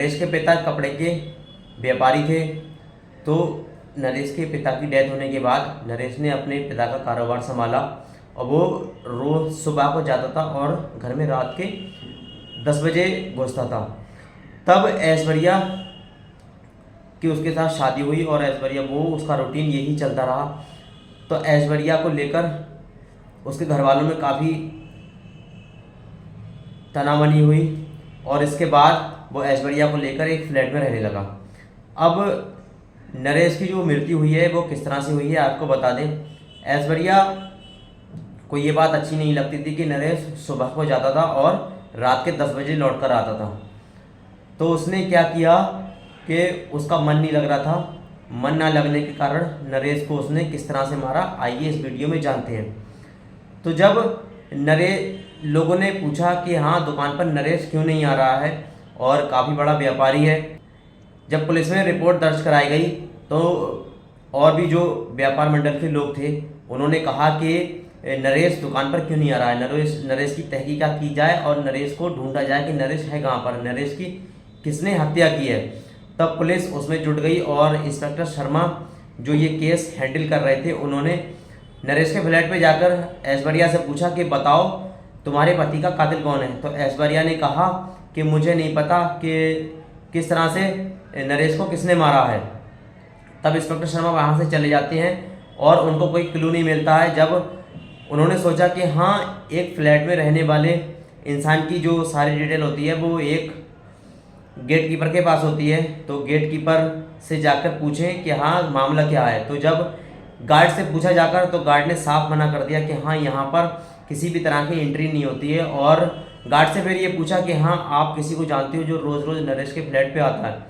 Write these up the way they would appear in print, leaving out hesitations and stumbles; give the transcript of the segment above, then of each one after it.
नरेश के पिता कपड़े के व्यापारी थे। तो नरेश के पिता की डेथ होने के बाद नरेश ने अपने पिता का कारोबार संभाला और वो रोज़ सुबह को जाता था और घर में रात के 10 बजे घुसता था। तब ऐश्वर्या की उसके साथ शादी हुई और ऐश्वर्या वो उसका रूटीन यही चलता रहा। तो ऐश्वर्या को लेकर उसके घर वालों में काफ़ी तनावनी हुई और इसके बाद वो ऐश्वर्या को लेकर एक फ्लैट में रहने लगा। अब नरेश की जो मृत्यु हुई है वो किस तरह से हुई है आपको बता दें। ऐश्वर्या को ये बात अच्छी नहीं लगती थी कि नरेश सुबह को जाता था और रात के 10 बजे लौट कर आता था। तो उसने क्या किया कि उसका मन नहीं लग रहा था। मन ना लगने के कारण नरेश को उसने किस तरह से मारा आइए इस वीडियो में जानते हैं। तो जब लोगों ने पूछा कि हाँ दुकान पर नरेश क्यों नहीं आ रहा है और काफ़ी बड़ा व्यापारी है, जब पुलिस में रिपोर्ट दर्ज कराई गई तो और भी जो व्यापार मंडल के लोग थे उन्होंने कहा कि नरेश दुकान पर क्यों नहीं आ रहा है, नरेश की तहकीकात की जाए और नरेश को ढूंढा जाए कि नरेश है कहाँ पर, नरेश की किसने हत्या की है। तब पुलिस उसमें जुट गई और इंस्पेक्टर शर्मा जो ये केस हैंडल कर रहे थे उन्होंने नरेश के फ्लैट पे जाकर ऐश्वर्या से पूछा कि बताओ तुम्हारे पति का कातिल कौन है। तो ऐश्वर्या ने कहा कि मुझे नहीं पता कि किस तरह से नरेश को किसने मारा है। तब इंस्पेक्टर शर्मा वहाँ से चले जाते हैं और उनको कोई क्लू नहीं मिलता है। जब उन्होंने सोचा कि हाँ एक फ्लैट में रहने वाले इंसान की जो सारी डिटेल होती है वो एक गेट कीपर के पास होती है, तो गेट कीपर से जाकर पूछें कि हाँ मामला क्या है। तो जब गार्ड से पूछा जाकर तो गार्ड ने साफ मना कर दिया कि हाँ यहाँ पर किसी भी तरह की एंट्री नहीं होती है। और गार्ड से फिर ये पूछा कि हाँ आप किसी को जानते हो जो रोज़ रोज़ नरेश के फ्लैट पे आता है।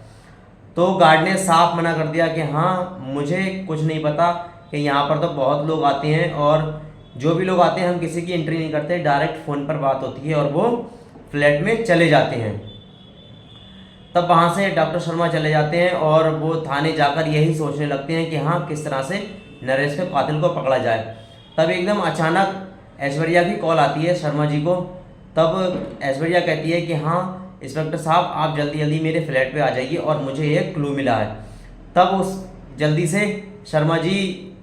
तो गार्ड ने साफ मना कर दिया कि हाँ मुझे कुछ नहीं पता, कि यहाँ पर तो बहुत लोग आते हैं और जो भी लोग आते हैं हम किसी की एंट्री नहीं करते, डायरेक्ट फ़ोन पर बात होती है और वो फ्लैट में चले जाते हैं। तब वहाँ से डॉक्टर शर्मा चले जाते हैं और वो थाने जाकर यही सोचने लगते हैं कि हाँ किस तरह से नरेश के कातिल को पकड़ा जाए। तब एकदम अचानक ऐश्वर्या की कॉल आती है शर्मा जी को। तब ऐश्वर्या कहती है कि हाँ इंस्पेक्टर साहब आप जल्दी जल्दी मेरे फ्लैट पे आ जाइए और मुझे एक क्लू मिला है। तब उस जल्दी से शर्मा जी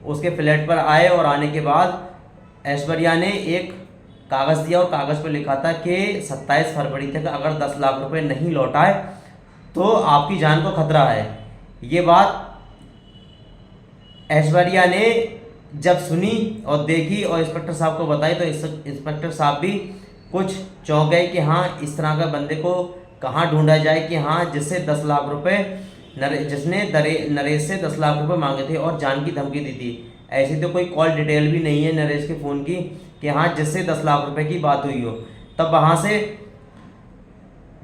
उसके फ्लैट पर आए और आने के बाद ऐश्वर्या ने एक कागज़ दिया और कागज़ पर लिखा था कि 27 फरवरी तक अगर 10 लाख रुपए नहीं लौटाए तो आपकी जान को खतरा है। ये बात ऐश्वर्या ने जब सुनी और देखी और इंस्पेक्टर साहब को बताई तो इंस्पेक्टर साहब भी कुछ चौंक गए कि हाँ इस तरह का बंदे को कहाँ ढूंढा जाए कि हाँ जिससे 10 लाख रुपए जिसने नरेश से 10 लाख रुपए मांगे थे और जान की धमकी दी थी। ऐसी तो कोई कॉल डिटेल भी नहीं है नरेश के फ़ोन की कि हाँ जिससे 10 लाख रुपए की बात हुई हो। तब वहाँ से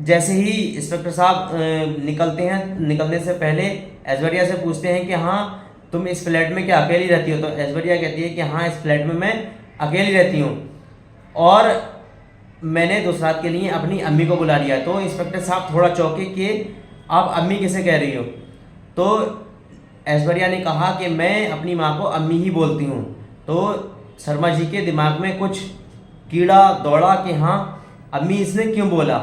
जैसे ही इंस्पेक्टर साहब निकलते हैं, निकलने से पहले ऐश्वर्या से पूछते हैं कि हाँ तुम इस फ्लैट में क्या अकेली रहती हो। तो ऐश्वर्या कहती है कि हाँ इस फ्लैट में मैं अकेली रहती हूँ और मैंने 2 रात के लिए अपनी अम्मी को बुला लिया। तो इंस्पेक्टर साहब थोड़ा चौंके कि आप अम्मी किसे कह रही हो। तो ऐश्वर्या ने कहा कि मैं अपनी माँ को अम्मी ही बोलती हूँ। तो शर्मा जी के दिमाग में कुछ कीड़ा दौड़ा कि हाँ अम्मी इसने क्यों बोला।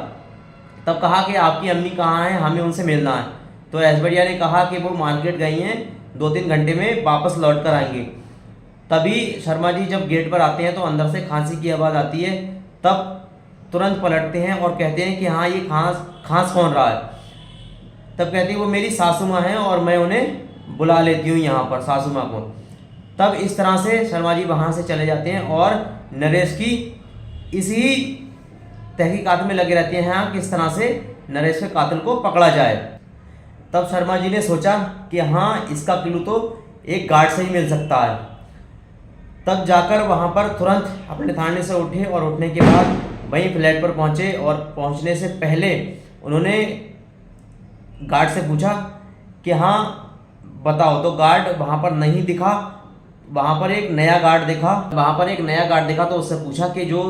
तब कहा कि आपकी अम्मी कहाँ है, हमें उनसे मिलना है। तो ऐश्वर्या ने कहा कि वो मार्केट गई हैं, 2-3 घंटे में वापस लौट कर आएंगे। तभी शर्मा जी जब गेट पर आते हैं तो अंदर से खांसी की आवाज़ आती है। तब तुरंत पलटते हैं और कहते हैं कि हाँ ये खांस कौन रहा है। तब कहती है वो मेरी सासू माँ हैं और मैं उन्हें बुला लेती हूँ यहाँ पर, सासू माँ को। तब इस तरह से शर्मा जी वहाँ से चले जाते हैं और नरेश की इसी तहकीकात में लगे रहते हैं हाँ किस तरह से नरेश के कातिल को पकड़ा जाए। तब शर्मा जी ने सोचा कि हाँ इसका क्लू तो एक गार्ड से ही मिल सकता है। तब जाकर वहाँ पर तुरंत अपने थाने से उठे और उठने के बाद वहीं फ्लैट पर पहुँचे और पहुँचने से पहले उन्होंने गार्ड से पूछा कि हाँ बताओ। तो गार्ड वहाँ पर नहीं दिखा, वहाँ पर एक नया गार्ड दिखा। तो उससे पूछा कि जो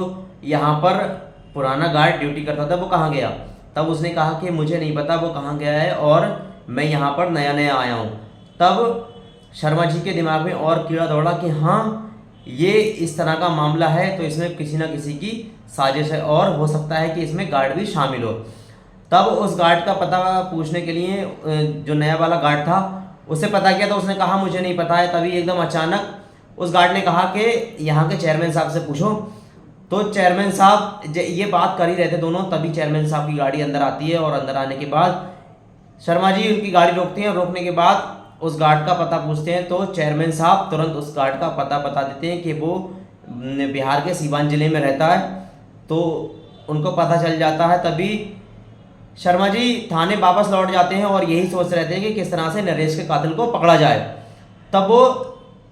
यहाँ पर पुराना गार्ड ड्यूटी करता था वो कहाँ गया। तब उसने कहा कि मुझे नहीं पता वो कहाँ गया है और मैं यहाँ पर नया नया आया हूँ। तब शर्मा जी के दिमाग में और कीड़ा दौड़ा कि हाँ ये इस तरह का मामला है तो इसमें किसी न किसी की साजिश है और हो सकता है कि इसमें गार्ड भी शामिल हो। तब उस गार्ड का पता पूछने के लिए जो नया वाला गार्ड था उससे पता किया, तो उसने कहा मुझे नहीं पता है। तभी एकदम अचानक उस गार्ड ने कहा कि यहाँ के चेयरमैन साहब से पूछो। तो चेयरमैन साहब ये बात कर ही रहे थे दोनों, तभी चेयरमैन साहब की गाड़ी अंदर आती है और अंदर आने के बाद शर्मा जी उनकी गाड़ी रोकती हैं। रोकने के बाद उस गार्ड का पता पूछते हैं, तो चेयरमैन साहब तुरंत उस गार्ड का पता बता देते हैं कि वो बिहार के सीवान ज़िले में रहता है। तो उनको पता चल जाता है। तभी शर्मा जी थाने वापस लौट जाते हैं और यही सोच रहे थे कि किस तरह से नरेश के कातिल को पकड़ा जाए। तब वो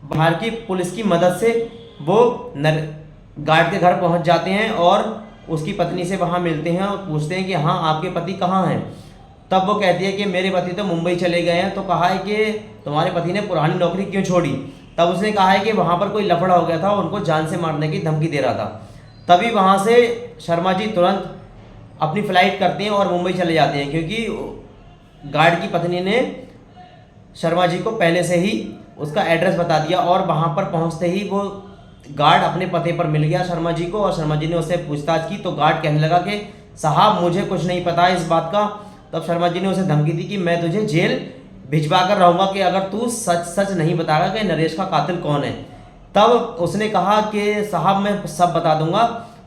बिहार की पुलिस की मदद से वो गार्ड के घर पहुंच जाते हैं और उसकी पत्नी से वहां मिलते हैं और पूछते हैं कि हाँ आपके पति कहाँ हैं। तब वो कहती है कि मेरे पति तो मुंबई चले गए हैं। तो कहा है कि तुम्हारे पति ने पुरानी नौकरी क्यों छोड़ी। तब उसने कहा है कि वहाँ पर कोई लफड़ा हो गया था, उनको जान से मारने की धमकी दे रहा था। तभी वहाँ से शर्मा जी तुरंत अपनी फ्लाइट करते हैं और मुंबई चले जाते हैं, क्योंकि गार्ड की पत्नी ने शर्मा जी को पहले से ही उसका एड्रेस बता दिया। और वहाँ पर पहुँचते ही वो गार्ड अपने पते पर मिल गया शर्मा जी को, और शर्मा जी ने उससे पूछताछ की। तो गार्ड कहने लगा कि साहब मुझे कुछ नहीं पता है इस बात का। तब शर्मा जी ने उसे धमकी दी कि मैं तुझे जेल भिजवा कर रहूँगा कि अगर तू सच सच नहीं बताएगा कि नरेश का कातिल कौन है। तब उसने कहा कि साहब मैं सब बता दूंगा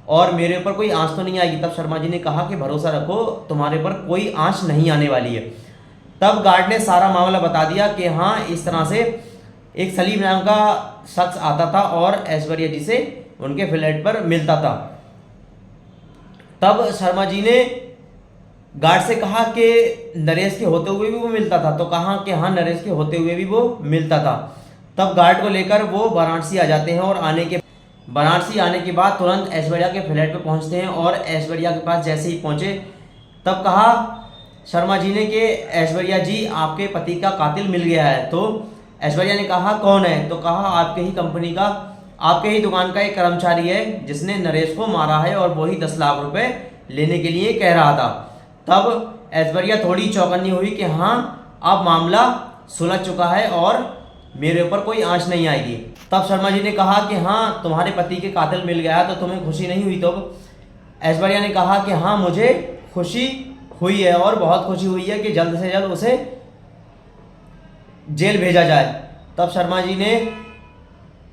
और मेरे ऊपर कोई आँच तो नहीं आएगी। तब शर्मा जी ने कहा कि भरोसा रखो, तुम्हारे पर कोई आँच नहीं आने वाली है। तब गार्ड ने सारा मामला बता दिया कि हाँ इस तरह से एक सलीम नाम का शख्स आता था और ऐश्वर्या जी से उनके फ्लैट पर मिलता था। तब शर्मा जी ने गार्ड से कहा कि नरेश के होते हुए भी वो मिलता था। तो कहा कि हाँ नरेश के होते हुए भी वो मिलता था। तब गार्ड को लेकर वो वाराणसी आ जाते हैं और वाराणसी आने के बाद तुरंत ऐश्वर्या के फ्लैट पे पहुंचते हैं। और ऐश्वर्या के पास जैसे ही पहुंचे तब कहा शर्मा जी ने कि ऐश्वर्या जी आपके पति का कातिल मिल गया है। तो ऐश्वर्या ने कहा कौन है। तो कहा आपके ही कंपनी का, आपके ही दुकान का एक कर्मचारी है जिसने नरेश को मारा है और वही 10 लाख रुपए लेने के लिए कह रहा था। तब ऐश्वर्या थोड़ी चौकन्नी हुई कि हाँ अब मामला सुलझ चुका है और मेरे ऊपर कोई आंच नहीं आएगी। तब शर्मा जी ने कहा कि हाँ तुम्हारे पति के कातिल मिल गया तो तुम्हें खुशी नहीं हुई। तो ऐश्वर्या ने कहा कि हाँ मुझे खुशी हुई है और बहुत खुशी हुई है कि जल्द से जल्द उसे जेल भेजा जाए। तब शर्मा जी ने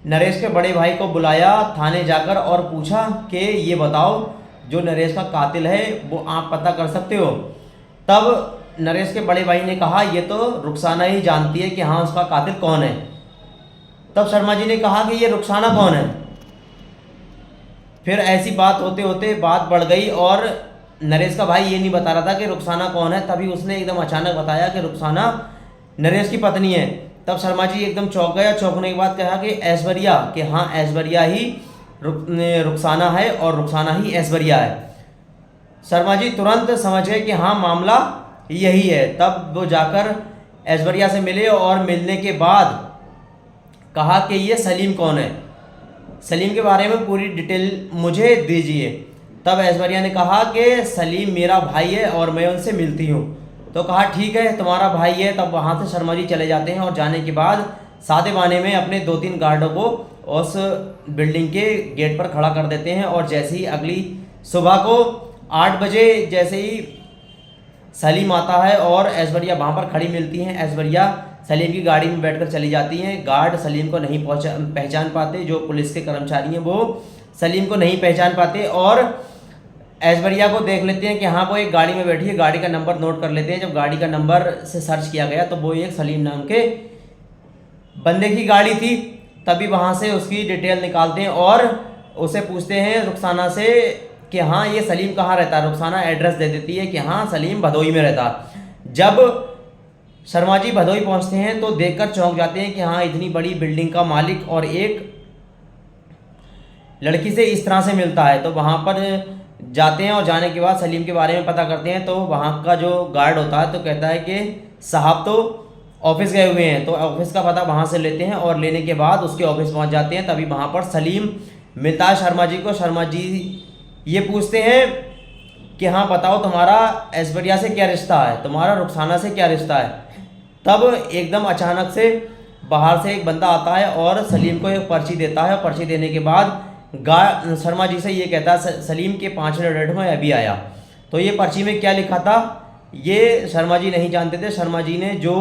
नरेश के बड़े भाई को बुलाया थाने जाकर और पूछा कि ये बताओ जो नरेश का कातिल है वो आप पता कर सकते हो। तब नरेश के बड़े भाई ने कहा ये तो रुखसाना ही जानती है कि हाँ उसका कातिल कौन है। तब शर्मा जी ने कहा कि ये रुखसाना कौन है। फिर ऐसी बात होते होते बात बढ़ गई और नरेश का भाई ये नहीं बता रहा था कि रुखसाना कौन है। तभी उसने एकदम अचानक बताया कि रुखसाना नरेश की पत्नी है। तब शर्मा जी एकदम चौंक गया। चौंकने के बाद कहा कि ऐश्वर्या, कि हाँ ऐश्वर्या ही रुखसाना है और रुखसाना ही ऐश्वर्या है। शर्मा जी तुरंत समझ गए कि हाँ मामला यही है। तब वो जाकर ऐश्वर्या से मिले और मिलने के बाद कहा कि ये सलीम कौन है, सलीम के बारे में पूरी डिटेल मुझे दीजिए। तब ऐश्वर्या ने कहा कि सलीम मेरा भाई है और मैं उनसे मिलती हूँ। तो कहा ठीक है तुम्हारा भाई है। तब वहाँ से शर्मा जी चले जाते हैं और जाने के बाद सादे बाने में अपने 2-3 गार्डों को उस बिल्डिंग के गेट पर खड़ा कर देते हैं। और जैसे ही अगली सुबह को 8 बजे जैसे ही सलीम आता है और ऐश्वर्या वहाँ पर खड़ी मिलती हैं। ऐश्वर्या सलीम की गाड़ी में बैठकर चली जाती हैं। गार्ड सलीम को नहीं पहचान पाते, जो पुलिस के कर्मचारी हैं वो सलीम को नहीं पहचान पाते और ऐश्वर्या को देख लेते हैं कि हाँ वो एक गाड़ी में बैठी है। गाड़ी का नंबर नोट कर लेते हैं। जब गाड़ी का नंबर से सर्च किया गया तो वो एक सलीम नाम के बंदे की गाड़ी थी। तभी वहाँ से उसकी डिटेल निकालते हैं और उसे पूछते हैं रुखसाना से कि हाँ ये सलीम कहाँ रहता है। रुखसाना एड्रेस दे देती है कि हाँ सलीम भदोई में रहता। जब शर्मा जी भदोई पहुँचते हैं तो देखकर चौंक जाते हैं कि हाँ इतनी बड़ी बिल्डिंग का मालिक और एक लड़की से इस तरह से मिलता है। तो वहाँ पर जाते हैं और जाने के बाद सलीम के बारे में पता करते हैं। तो वहाँ का जो गार्ड होता है तो कहता है कि साहब तो ऑफिस गए हुए हैं। तो ऑफिस का पता वहाँ से लेते हैं और लेने के बाद उसके ऑफिस पहुँच जाते हैं। तभी वहाँ पर सलीम मिलता है शर्मा जी को। शर्मा जी ये पूछते हैं कि हाँ बताओ तुम्हारा ऐश्वर्या से क्या रिश्ता है, तुम्हारा रुखसाना से क्या रिश्ता है। तब एकदम अचानक से बाहर से एक बंदा आता है और सलीम को एक पर्ची देता है। पर्ची देने के बाद शर्मा जी से ये कहता है सलीम के 5 मिनट वेट में अभी आया। तो ये पर्ची में क्या लिखा था ये शर्मा जी नहीं जानते थे। शर्मा जी ने जो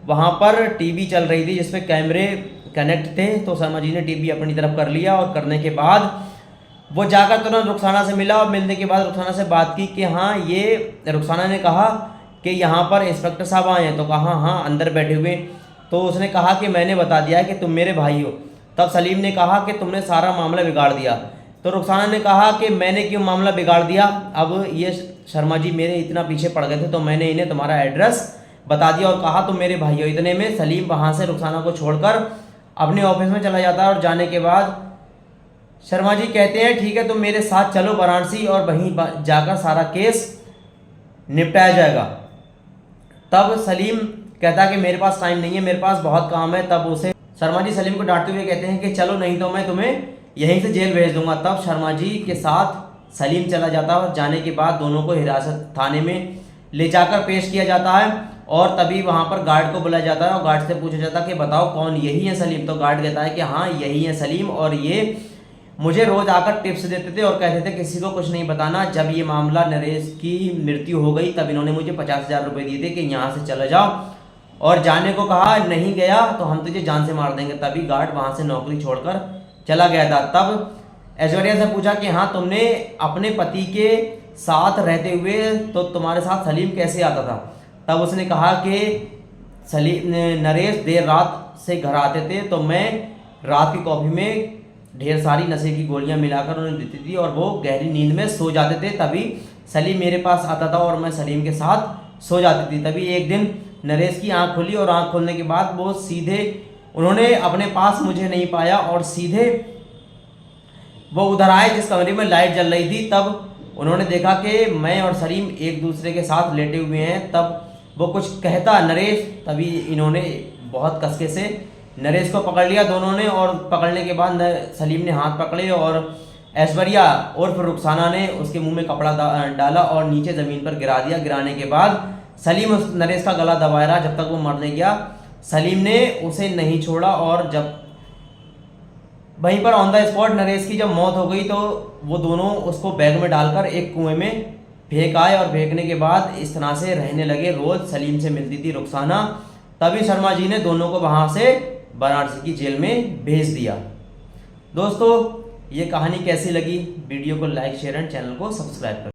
वहाँ पर टीवी चल रही थी जिसपे कैमरे कनेक्ट थे, तो शर्मा जी ने टीवी अपनी तरफ कर लिया और करने के बाद वो जाकर तुरंत रुखसाना से मिला और मिलने के बाद रुखसाना से बात की कि हाँ ये, रुखसाना ने कहा कि यहाँ पर इंस्पेक्टर साहब आए हैं, तो कहा हाँ अंदर बैठे हुए। तो उसने कहा कि मैंने बता दिया है कि तुम मेरे भाई हो। तब सलीम ने कहा कि तुमने सारा मामला बिगाड़ दिया। तो रुखसाना ने कहा कि मैंने क्यों मामला बिगाड़ दिया, अब ये शर्मा जी मेरे इतना पीछे पड़ गए थे तो मैंने इन्हें तुम्हारा एड्रेस बता दिया और कहा तुम मेरे भाई हो। इतने में सलीम वहाँ से रुखसाना को छोड़कर अपने ऑफिस में चला जाता है और जाने के बाद शर्मा जी कहते हैं ठीक है तुम मेरे साथ चलो वाराणसी और वहीं जाकर सारा केस निपटाया जाएगा। तब सलीम कहता है कि मेरे पास टाइम नहीं है, मेरे पास बहुत काम है। तब उसे शर्मा जी सलीम को डांटते हुए कहते हैं कि चलो नहीं तो मैं तुम्हें यहीं से जेल भेज दूंगा। तब शर्मा जी के साथ सलीम चला जाता है और जाने के बाद दोनों को हिरासत थाने में ले जाकर पेश किया जाता है और तभी वहाँ पर गार्ड को बुलाया जाता है और गार्ड से पूछा जाता है कि बताओ कौन, यही है सलीम। तो गार्ड कहता है कि हाँ यही है सलीम और ये मुझे रोज आकर टिप्स देते थे और कहते थे किसी को कुछ नहीं बताना। जब ये मामला नरेश की मृत्यु हो गई तब इन्होंने मुझे 50,000 रुपये दिए थे कि यहाँ से चला जाओ और जाने को कहा, नहीं गया तो हम तुझे जान से मार देंगे। तभी गार्ड वहाँ से नौकरी छोड़कर चला गया था। तब ऐश्वर्या से पूछा कि हाँ तुमने अपने पति के साथ रहते हुए तो तुम्हारे साथ सलीम कैसे आता था। तब उसने कहा कि सलीम नरेश देर रात से घर आते थे तो मैं रात की कॉफ़ी में ढेर सारी नशे की गोलियां मिलाकर उन्हें देती थी और वो गहरी नींद में सो जाते थे। तभी सलीम मेरे पास आता था और मैं सलीम के साथ सो जाती थी। तभी एक दिन नरेश की आंख खुली और आंख खोलने के बाद वो सीधे, उन्होंने अपने पास मुझे नहीं पाया और सीधे वो उधर आए जिस कमरे में लाइट जल रही थी। तब उन्होंने देखा कि मैं और सलीम एक दूसरे के साथ लेटे हुए हैं। तब वो कुछ कहता नरेश, तभी इन्होंने बहुत कसके से नरेश को पकड़ लिया दोनों ने और पकड़ने के बाद सलीम ने हाथ पकड़े और ऐश्वर्या उर्फ रुखसाना ने उसके मुंह में कपड़ा डाला और नीचे ज़मीन पर गिरा दिया। गिराने के बाद सलीम उस नरेश का गला दबाया रहा जब तक वो मर नहीं गया। सलीम ने उसे नहीं छोड़ा और जब वहीं पर ऑन द स्पॉट नरेश की जब मौत हो गई तो वो दोनों उसको बैग में डालकर एक कुएं में फेंक आए और फेंकने के बाद इस तरह से रहने लगे। रोज सलीम से मिलती थी रुखसाना। तभी शर्मा जी ने दोनों को वहां से वाराणसी की जेल में भेज दिया। दोस्तों ये कहानी कैसी लगी, वीडियो को लाइक शेयर एंड चैनल को सब्सक्राइब करें।